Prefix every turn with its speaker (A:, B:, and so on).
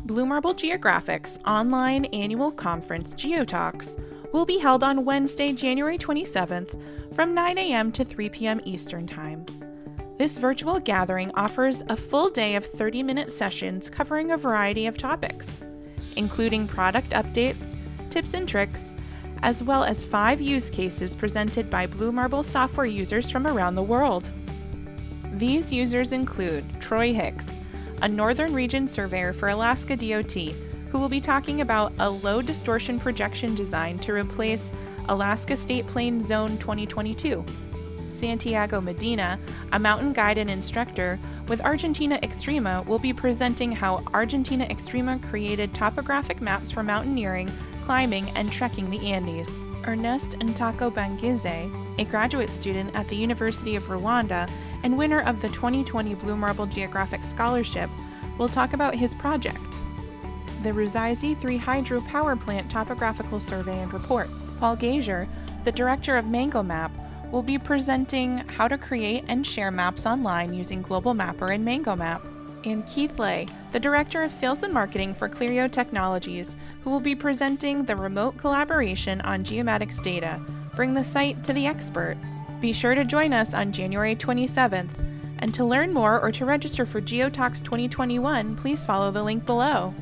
A: Blue Marble Geographic's online annual conference, GeoTalks, will be held on Wednesday, January 27th from 9 a.m. to 3 p.m. Eastern Time. This virtual gathering offers a full day of 30-minute sessions covering a variety of topics, including product updates, tips and tricks, as well as 5 use cases presented by Blue Marble software users from around the world. These users include Troy Hicks, a Northern Region surveyor for Alaska DOT, who will be talking about a low distortion projection design to replace Alaska State Plane Zone 2022. Santiago Medina, a mountain guide and instructor with Argentina Extrema, will be presenting how Argentina Extrema created topographic maps for mountaineering, climbing, and trekking the Andes. Ernest Ntako Bangize, a graduate student at the University of Rwanda and winner of the 2020 Blue Marble Geographic Scholarship, will talk about his project, the Ruzizi 3 Hydro Power Plant Topographical Survey and Report. Paul Gazier, the director of Mango Map, will be presenting how to create and share maps online using Global Mapper and Mango Map. And Keith Lay, the director of sales and marketing for Clerio Technologies, who will be presenting the remote collaboration on geomatics data, Bring the Site to the Expert. Be sure to join us on January 27th. And to learn more or to register for GeoTalks 2021, please follow the link below.